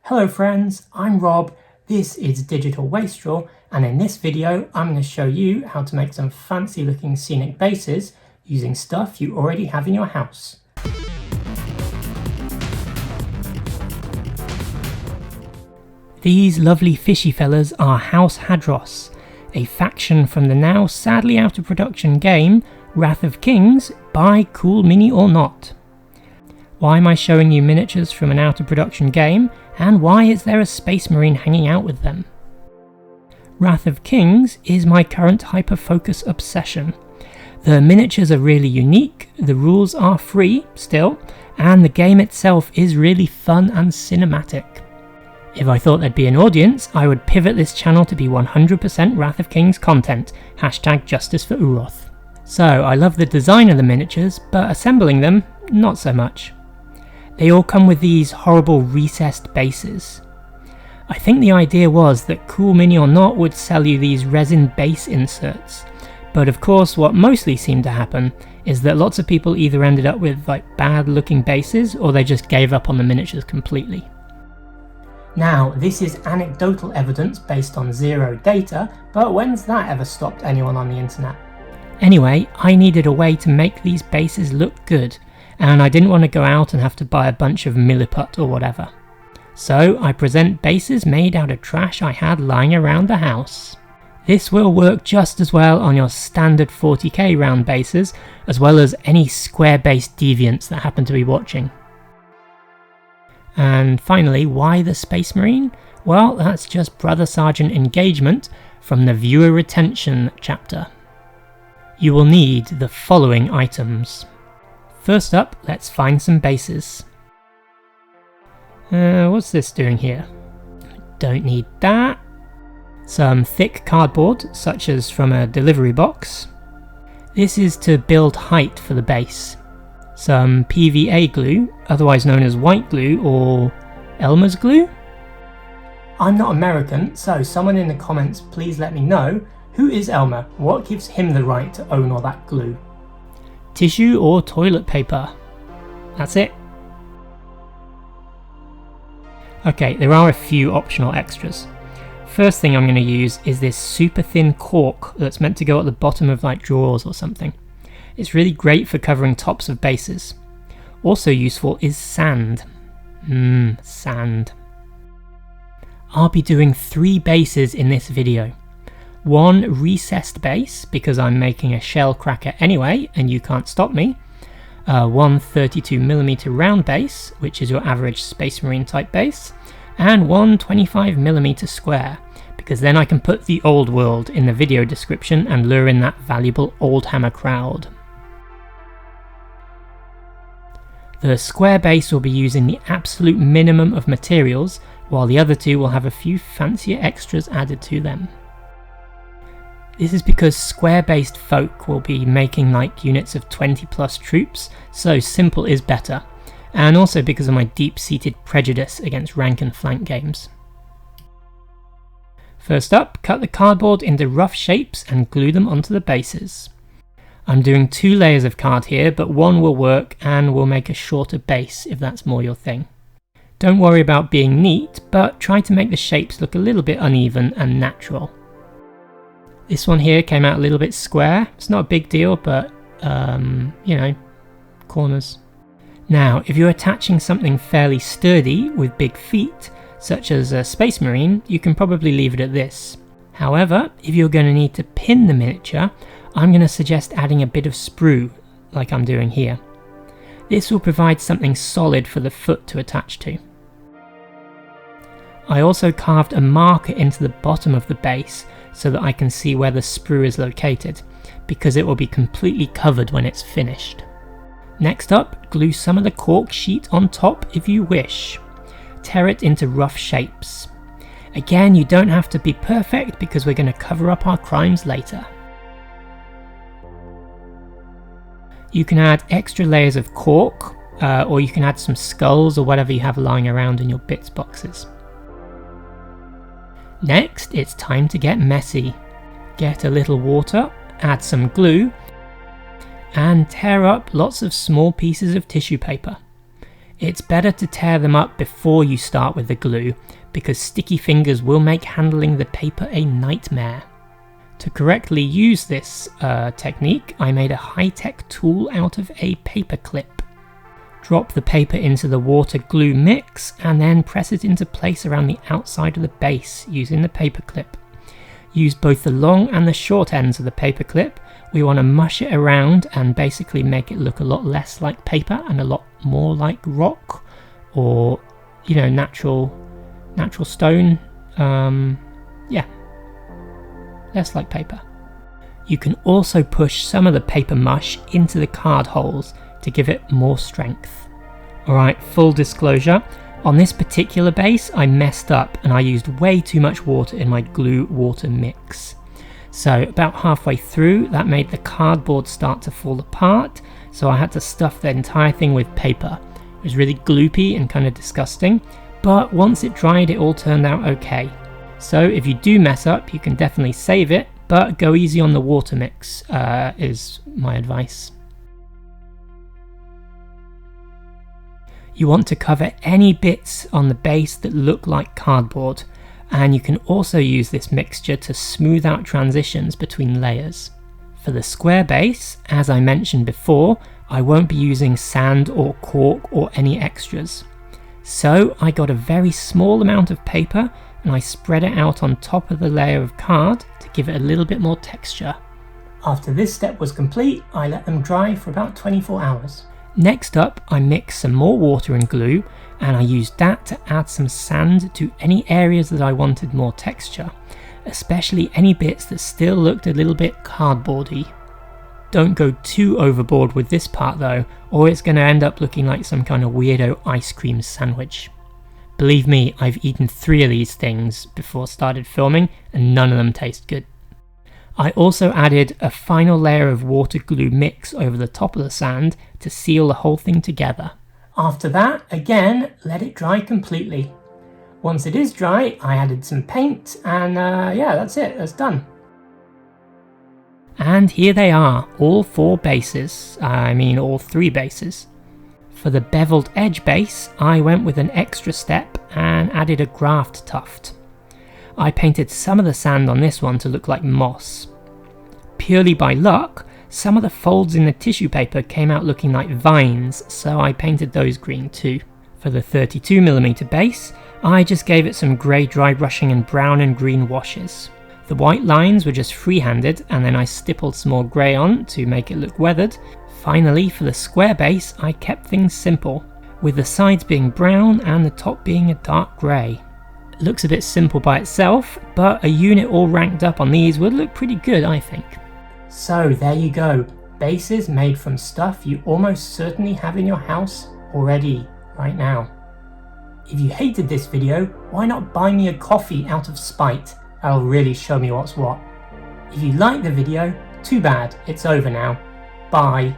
Hello friends, I'm Rob, this is Digital Wastrel, and in this video I'm going to show you how to make some fancy looking scenic bases using stuff you already have in your house. These lovely fishy fellas are House Hadros, a faction from the now sadly out of production game Wrath of Kings by Cool Mini or Not. Why am I showing you miniatures from an out of production game, and why is there a Space Marine hanging out with them? Wrath of Kings is my current hyper-focus obsession. The miniatures are really unique, the rules are free still, and the game itself is really fun and cinematic. If I thought there'd be an audience, I would pivot this channel to be 100% Wrath of Kings content, #Justice for Uroth. So I love the design of the miniatures, but assembling them, not so much. They all come with these horrible recessed bases. I think the idea was that Cool Mini or Not would sell you these resin base inserts, but of course what mostly seemed to happen is that lots of people either ended up with bad looking bases or they just gave up on the miniatures completely. Now this is anecdotal evidence based on zero data, but when's that ever stopped anyone on the internet? Anyway, I needed a way to make these bases look good, and I didn't want to go out and have to buy a bunch of milliput or whatever. So I present bases made out of trash I had lying around the house. This will work just as well on your standard 40k round bases, as well as any square-based deviants that happen to be watching. And finally, why the Space Marine? Well, that's just Brother Sergeant engagement from the viewer retention chapter. You will need the following items. First up, let's find some bases. What's this doing here? Don't need that. Some thick cardboard, such as from a delivery box. This is to build height for the base. Some PVA glue, otherwise known as white glue or Elmer's glue. I'm not American, so someone in the comments please let me know, who is Elmer? What gives him the right to own all that glue? Tissue or toilet paper. That's it. Okay, there are a few optional extras. First thing I'm going to use is this super thin cork that's meant to go at the bottom of drawers or something. It's really great for covering tops of bases. Also useful is sand. Sand. I'll be doing 3 bases in this video. One recessed base, because I'm making a shell cracker anyway, and you can't stop me. One 32mm round base, which is your average Space Marine type base. And one 25mm square, because then I can put the old world in the video description and lure in that valuable Oldhammer crowd. The square base will be using the absolute minimum of materials, while the other two will have a few fancier extras added to them. This is because square-based folk will be making units of 20 plus troops, so simple is better, and also because of my deep-seated prejudice against rank and flank games. First up, cut the cardboard into rough shapes and glue them onto the bases. I'm doing 2 layers of card here, but one will work and will make a shorter base if that's more your thing. Don't worry about being neat, but try to make the shapes look a little bit uneven and natural. This one here came out a little bit square. It's not a big deal, but, corners. Now, if you're attaching something fairly sturdy with big feet, such as a Space Marine, you can probably leave it at this. However, if you're going to need to pin the miniature, I'm going to suggest adding a bit of sprue, like I'm doing here. This will provide something solid for the foot to attach to. I also carved a marker into the bottom of the base, so that I can see where the sprue is located, because it will be completely covered when it's finished. Next up, glue some of the cork sheet on top if you wish. Tear it into rough shapes. Again, you don't have to be perfect because we're going to cover up our crimes later. You can add extra layers of cork, or you can add some skulls or whatever you have lying around in your bits boxes. Next, it's time to get messy. Get a little water, add some glue, and tear up lots of small pieces of tissue paper. It's better to tear them up before you start with the glue, because sticky fingers will make handling the paper a nightmare. To correctly use this technique, I made a high-tech tool out of a paper clip. Drop the paper into the water glue mix and then press it into place around the outside of the base using the paper clip. Use both the long and the short ends of the paper clip. We want to mush it around and basically make it look a lot less like paper and a lot more like rock or, you know, natural stone. Yeah, less like paper. You can also push some of the paper mush into the card holes to give it more strength. Alright, full disclosure, on this particular base I messed up and I used way too much water in my glue water mix. So about halfway through that made the cardboard start to fall apart, so I had to stuff the entire thing with paper. It was really gloopy and kind of disgusting, but once it dried it all turned out okay. So if you do mess up you can definitely save it, but go easy on the water mix is my advice. You want to cover any bits on the base that look like cardboard, and you can also use this mixture to smooth out transitions between layers. For the square base, as I mentioned before, I won't be using sand or cork or any extras. So I got a very small amount of paper and I spread it out on top of the layer of card to give it a little bit more texture. After this step was complete, I let them dry for about 24 hours. Next up, I mixed some more water and glue, and I used that to add some sand to any areas that I wanted more texture, especially any bits that still looked a little bit cardboardy. Don't go too overboard with this part though, or it's going to end up looking like some kind of weirdo ice cream sandwich. Believe me, I've eaten 3 of these things before started filming, and none of them taste good. I also added a final layer of water glue mix over the top of the sand to seal the whole thing together. After that, again, let it dry completely. Once it is dry, I added some paint and yeah, that's it, that's done. And here they are, all 4 bases, all 3 bases. For the beveled edge base, I went with an extra step and added a graft tuft. I painted some of the sand on this one to look like moss. Purely by luck, some of the folds in the tissue paper came out looking like vines, so I painted those green too. For the 32mm base, I just gave it some grey dry brushing and brown and green washes. The white lines were just freehanded, and then I stippled some more grey on to make it look weathered. Finally, for the square base, I kept things simple, with the sides being brown and the top being a dark grey. It looks a bit simple by itself, but a unit all ranked up on these would look pretty good, I think. So there you go, bases made from stuff you almost certainly have in your house already, right now. If you hated this video, why not buy me a coffee out of spite? That'll really show me what's what. If you liked the video, too bad, it's over now. Bye.